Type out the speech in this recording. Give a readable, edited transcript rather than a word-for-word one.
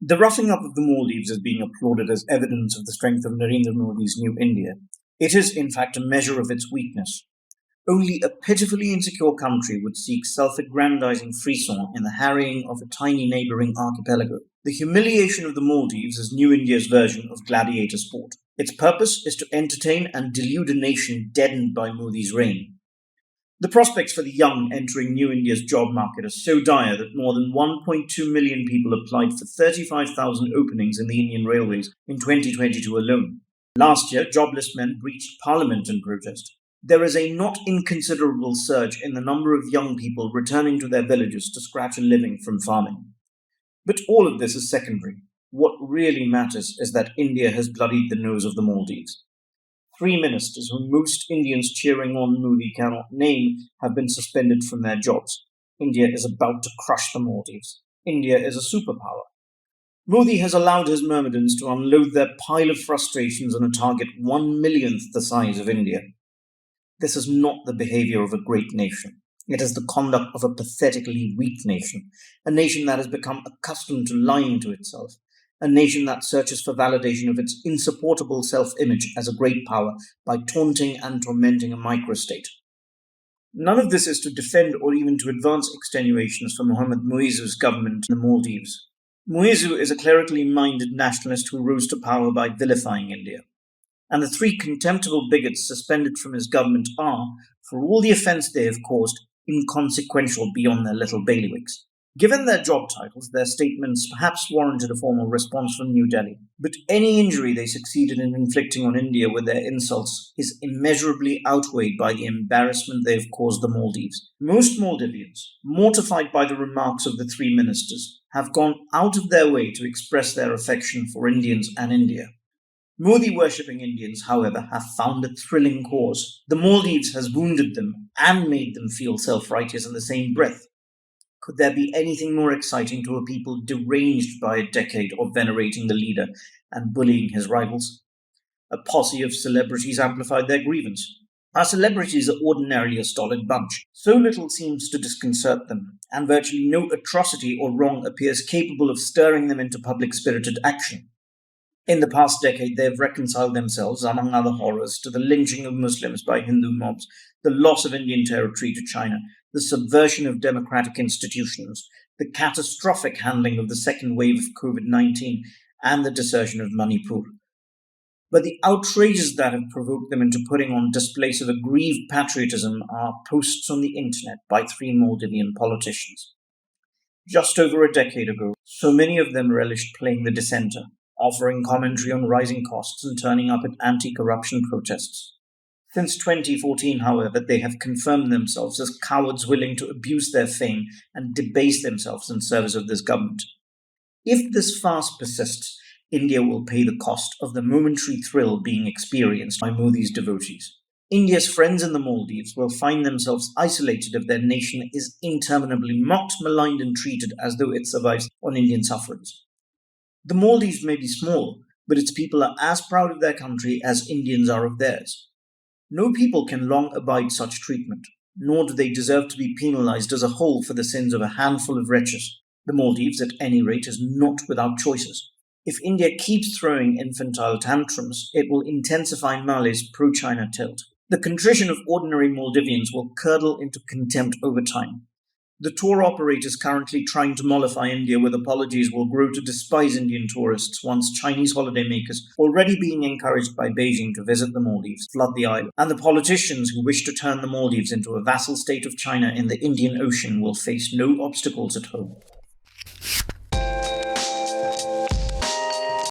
The roughing up of the Maldives is being applauded as evidence of the strength of Narendra Modi's new India. It is, in fact, a measure of its weakness. Only a pitifully insecure country would seek self-aggrandizing frisson in the harrying of a tiny neighboring archipelago. The humiliation of the Maldives is New India's version of gladiator sport. Its purpose is to entertain and delude a nation deadened by Modi's reign. The prospects for the young entering New India's job market are so dire that more than 1.2 million people applied for 35,000 openings in the Indian Railways in 2022 alone. Last year, jobless men breached Parliament in protest. There is a not inconsiderable surge in the number of young people returning to their villages to scratch a living from farming. But all of this is secondary. What really matters is that India has bloodied the nose of the Maldives. 3 ministers whom most Indians cheering on Modi cannot name have been suspended from their jobs. India is about to crush the Maldives. India is a superpower. Modi has allowed his myrmidons to unload their pile of frustrations on a target 1/1,000,000th the size of India. This is not the behavior of a great nation. It is the conduct of a pathetically weak nation, a nation that has become accustomed to lying to itself, a nation that searches for validation of its insupportable self-image as a great power by taunting and tormenting a microstate. None of this is to defend or even to advance extenuations for Mohammad Muizzu's government in the Maldives. Muizzu is a clerically minded nationalist who rose to power by vilifying India. And the 3 contemptible bigots suspended from his government are, for all the offence they have caused, inconsequential beyond their little bailiwicks. Given their job titles, their statements perhaps warranted a formal response from New Delhi. But any injury they succeeded in inflicting on India with their insults is immeasurably outweighed by the embarrassment they have caused the Maldives. Most Maldivians, mortified by the remarks of the 3 ministers, have gone out of their way to express their affection for Indians and India. Modi-worshipping Indians, however, have found a thrilling cause. The Maldives has wounded them and made them feel self-righteous in the same breath. Could there be anything more exciting to a people deranged by a decade of venerating the leader and bullying his rivals? A posse of celebrities amplified their grievance. Our celebrities are ordinarily a stolid bunch. So little seems to disconcert them, and virtually no atrocity or wrong appears capable of stirring them into public-spirited action. In the past decade, they have reconciled themselves, among other horrors, to the lynching of Muslims by Hindu mobs, the loss of Indian territory to China, the subversion of democratic institutions, the catastrophic handling of the second wave of COVID-19, and the desertion of Manipur. But the outrages that have provoked them into putting on displays of aggrieved patriotism are posts on the internet by 3 Maldivian politicians. Just over a decade ago, so many of them relished playing the dissenter, offering commentary on rising costs and turning up at anti-corruption protests. Since 2014, however, they have confirmed themselves as cowards willing to abuse their fame and debase themselves in service of this government. If this farce persists, India will pay the cost of the momentary thrill being experienced by Modi's devotees. India's friends in the Maldives will find themselves isolated if their nation is interminably mocked, maligned, and treated as though it survives on Indian sufferance. The Maldives may be small, but its people are as proud of their country as Indians are of theirs. No people can long abide such treatment, nor do they deserve to be penalized as a whole for the sins of a handful of wretches. The Maldives, at any rate, is not without choices. If India keeps throwing infantile tantrums, it will intensify Mali's pro-China tilt. The contrition of ordinary Maldivians will curdle into contempt over time. The tour operators currently trying to mollify India with apologies will grow to despise Indian tourists once Chinese holidaymakers, already being encouraged by Beijing to visit the Maldives, flood the island. And the politicians who wish to turn the Maldives into a vassal state of China in the Indian Ocean will face no obstacles at home.